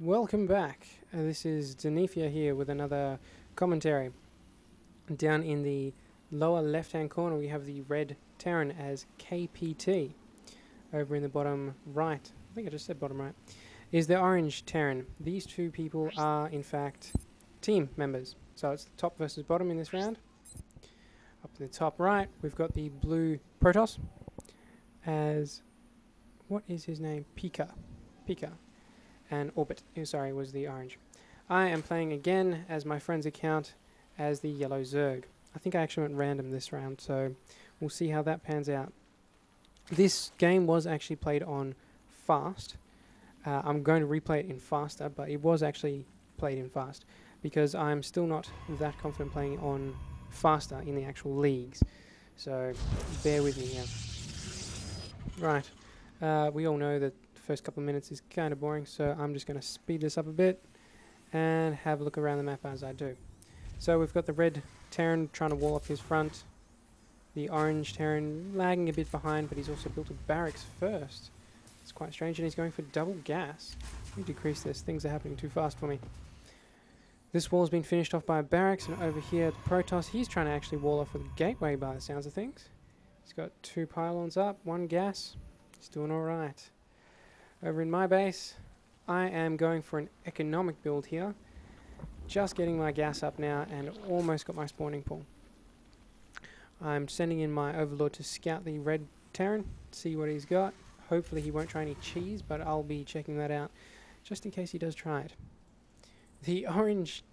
Welcome back. This is Denifia here with another commentary. Down in the lower left hand corner we have the red Terran as KPT. Over in the bottom right, I think I just said bottom right, is the orange Terran. These two people are in fact team members. So it's top versus bottom in this round. Up in the top right we've got the blue Protoss as, what is his name? Pika. And oRbit, sorry, was the orange. I am playing again as my friend's account as the yellow Zerg. I think I actually went random this round, so we'll see how that pans out. This game was actually played on fast. I'm going to replay it in faster, but it was actually played in fast because I'm still not that confident playing on faster in the actual leagues. So bear with me here. Right, we all know that first couple of minutes is kind of boring, so I'm just going to speed this up a bit and have a look around the map as I do. So we've got the red Terran trying to wall up his front, the orange Terran lagging a bit behind, but he's also built a barracks first. It's quite strange, and he's going for double gas. Let me decrease this, things are happening too fast for me. This wall's been finished off by a barracks, and over here at the Protoss, he's trying to actually wall off with a gateway by the sounds of things. He's got 2 pylons up, 1 gas. He's doing alright. Over in my base, I am going for an economic build here. Just getting my gas up now and almost got my spawning pool. I'm sending in my overlord to scout the red Terran, see what he's got. Hopefully he won't try any cheese, but I'll be checking that out just in case he does try it. The orange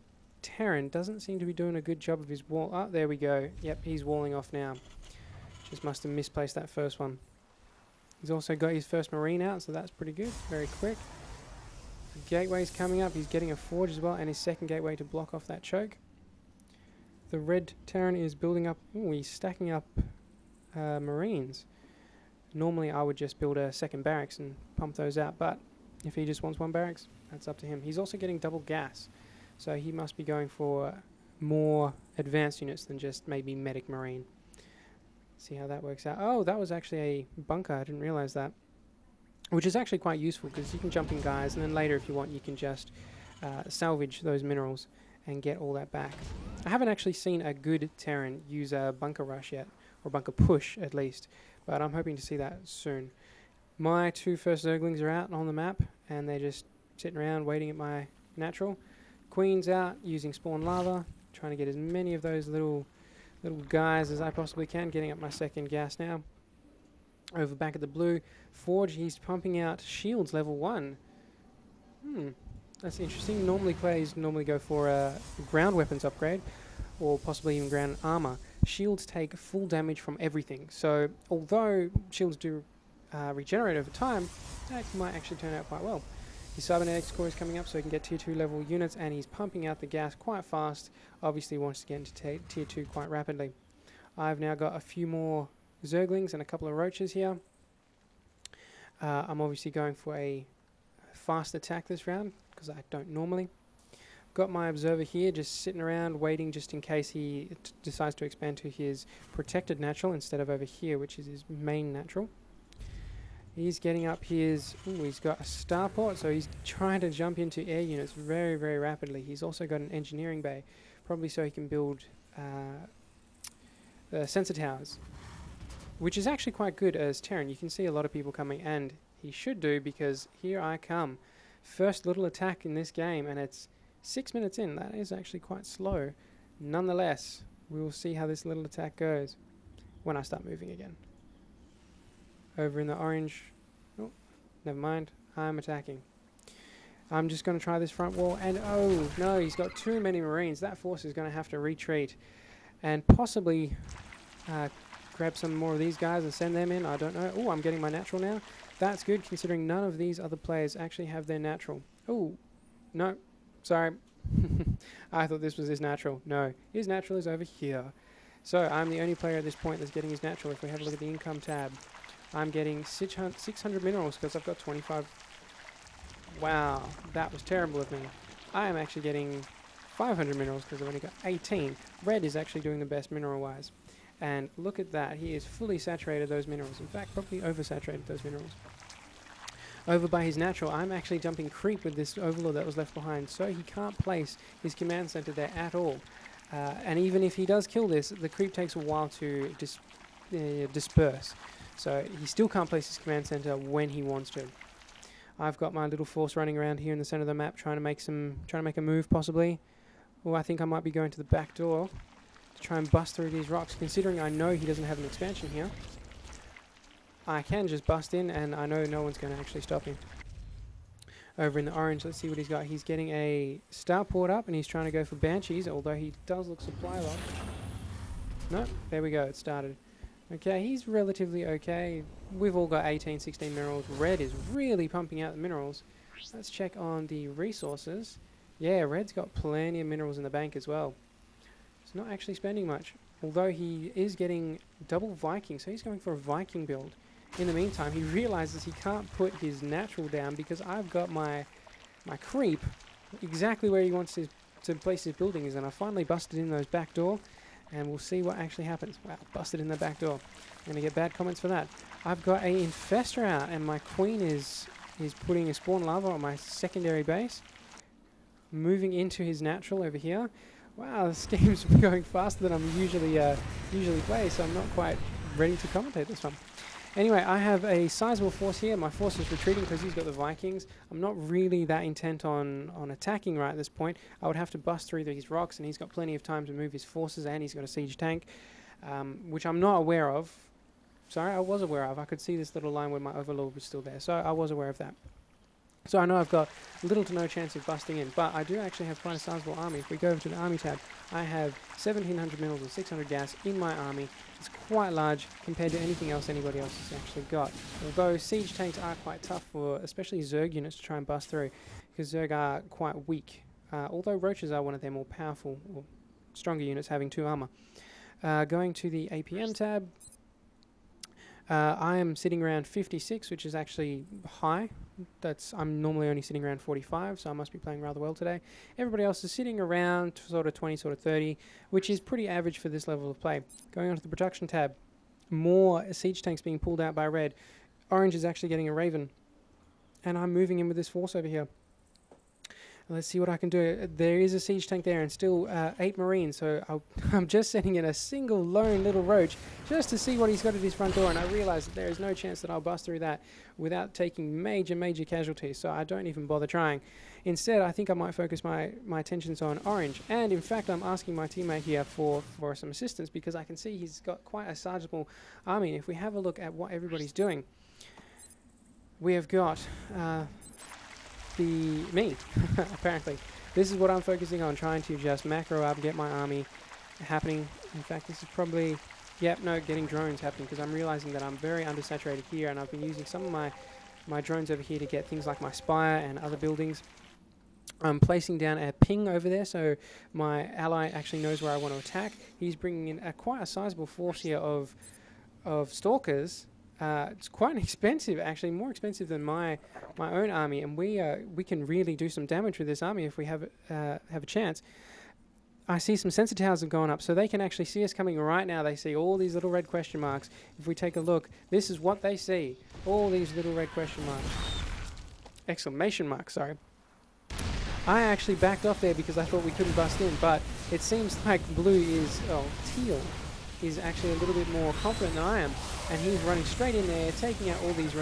Terran doesn't seem to be doing a good job of his wall. Oh, there we go. Yep, he's walling off now. Just must have misplaced that first one. He's also got his first marine out, so that's pretty good. Very quick. The gateway's coming up. He's getting a forge as well, and his second gateway to block off that choke. The red Terran is building up. Ooh, he's stacking up marines. Normally I would just build a second barracks and pump those out, but if he just wants 1 barracks, that's up to him. He's also getting double gas, so he must be going for more advanced units than just maybe medic marine. See how that works out. Oh, that was actually a bunker. I didn't realize that. Which is actually quite useful because you can jump in guys, and then later if you want you can just salvage those minerals and get all that back. I haven't actually seen a good Terran use a bunker rush yet, or bunker push at least, but I'm hoping to see that soon. My 2 first Zerglings are out on the map, and they're just sitting around waiting at my natural. Queen's out using spawn lava, trying to get as many of those little guys as I possibly can, getting up my second gas now. Over back at the blue forge, he's pumping out shields level 1. That's interesting. Players normally go for a ground weapons upgrade, or possibly even ground armor. Shields take full damage from everything, so although shields do regenerate over time, that might actually turn out quite well. His cybernetics core is coming up so he can get tier 2 level units, and he's pumping out the gas quite fast. Obviously wants to get into tier 2 quite rapidly. I've now got a few more Zerglings and a couple of roaches here. I'm obviously going for a fast attack this round because I don't normally. Got my observer here just sitting around waiting just in case he decides to expand to his protected natural instead of over here, which is his main natural. He's getting up his... Ooh, he's got a starport, so he's trying to jump into air units very, very rapidly. He's also got an engineering bay, probably so he can build sensor towers, which is actually quite good as Terran. You can see a lot of people coming, and he should do, because here I come. First little attack in this game, and it's 6 minutes in. That is actually quite slow. Nonetheless, we will see how this little attack goes when I start moving again. Over in the orange... Oh, never mind. I'm attacking. I'm just going to try this front wall, and oh no, he's got too many marines. That force is going to have to retreat and possibly grab some more of these guys and send them in. I don't know. Oh, I'm getting my natural now. That's good considering none of these other players actually have their natural. Oh, no. Sorry. I thought this was his natural. No, his natural is over here. So I'm the only player at this point that's getting his natural. If we have a look at the income tab, I'm getting 600 minerals because I've got 25. Wow, that was terrible of me. I am actually getting 500 minerals because I've only got 18. Red is actually doing the best mineral-wise. And look at that, he is fully saturated those minerals. In fact, probably oversaturated those minerals. over by his natural. I'm actually jumping creep with this overlord that was left behind, so he can't place his command center there at all. And even if he does kill this, the creep takes a while to disperse. So he still can't place his command center when he wants to. I've got my little force running around here in the center of the map, trying to make a move possibly. Oh, I think I might be going to the back door to try and bust through these rocks, considering I know he doesn't have an expansion here. I can just bust in, and I know no one's going to actually stop him. Over in the orange, let's see what he's got. He's getting a starport up, and he's trying to go for banshees, although he does look supply locked. No, there we go, it started. Okay, he's relatively okay. We've all got 18, 16 minerals. Red is really pumping out the minerals. Let's check on the resources. Yeah, Red's got plenty of minerals in the bank as well. He's not actually spending much, although he is getting double Viking, so he's going for a Viking build. In the meantime, he realizes he can't put his natural down because I've got my creep exactly where he wants to place his buildings, and I finally busted in those back door, and we'll see what actually happens. Wow, busted in the back door. I'm going to get bad comments for that. I've got a infestor out, and my queen is putting a spawn lava on my secondary base. Moving into his natural over here. Wow, this game's going faster than I'm usually play, so I'm not quite ready to commentate this one. Anyway, I have a sizable force here. My force is retreating because he's got the Vikings. I'm not really that intent on attacking right at this point. I would have to bust through these rocks, and he's got plenty of time to move his forces, and he's got a siege tank, which I'm not aware of. Sorry, I was aware of. I could see this little line where my overlord was still there, so I was aware of that. So I know I've got little to no chance of busting in, but I do actually have quite a sizable army. If we go over to the army tab, I have 1700 minerals and 600 gas in my army. It's quite large compared to anything else anybody else has actually got. Although siege tanks are quite tough for especially Zerg units to try and bust through, because Zerg are quite weak. Although Roaches are one of their more powerful or stronger units, having 2 armor. Going to the APM tab, I am sitting around 56, which is actually high. I'm normally only sitting around 45, so I must be playing rather well today. Everybody else is sitting around sort of 20, sort of 30, which is pretty average for this level of play. Going on to the production tab, more siege tanks being pulled out by Red. Orange is actually getting a Raven, and I'm moving in with this force over here. Let's see what I can do. There is a siege tank there and still 8 Marines, so I'm just sending in a single lone little roach just to see what he's got at his front door, and I realize that there is no chance that I'll bust through that without taking major casualties, so I don't even bother trying. Instead, I think I might focus my attentions on Orange, and in fact I'm asking my teammate here for some assistance because I can see he's got quite a sizable army. If we have a look at what everybody's doing, we have got... me, apparently. This is what I'm focusing on, trying to just macro up, get my army happening. In fact, this is probably, yep, no, getting drones happening, because I'm realizing that I'm very undersaturated here, and I've been using some of my drones over here to get things like my spire and other buildings. I'm placing down a ping over there, so my ally actually knows where I want to attack. He's bringing in quite a sizable force here of stalkers. It's quite expensive, actually, more expensive than my own army, and we can really do some damage with this army if we have a chance. I see some sensor towers have gone up, so they can actually see us coming right now. They see all these little red question marks. If we take a look, this is what they see. All these little red question marks. Exclamation marks, sorry. I actually backed off there because I thought we couldn't bust in, but it seems like teal is actually a little bit more confident than I am, and he's running straight in there, taking out all these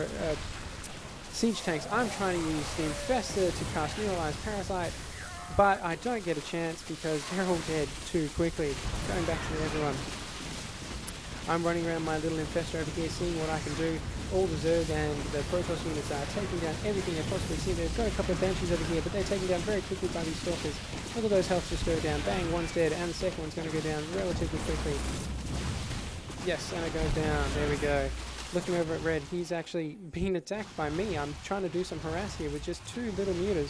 siege tanks. I'm trying to use the Infestor to cast Neuralized Parasite, but I don't get a chance because they're all dead too quickly. Going back to everyone. I'm running around my little Infestor over here, seeing what I can do. All the Zerg and the Protoss units are taking down everything they possibly see. There's got a couple of Banshees over here, but they're taken down very quickly by these Stalkers. Look at those healths just go down. Bang, one's dead, and the second one's going to go down relatively quickly. Yes, and it goes down. There we go. Looking over at Red, he's actually being attacked by me. I'm trying to do some harass here with just 2 little mutas,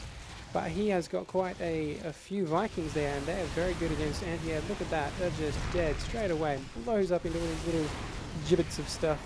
but he has got quite a few Vikings there, and they're very good against anti-air. Look at that. They're just dead straight away. Blows up into all these little gibbets of stuff.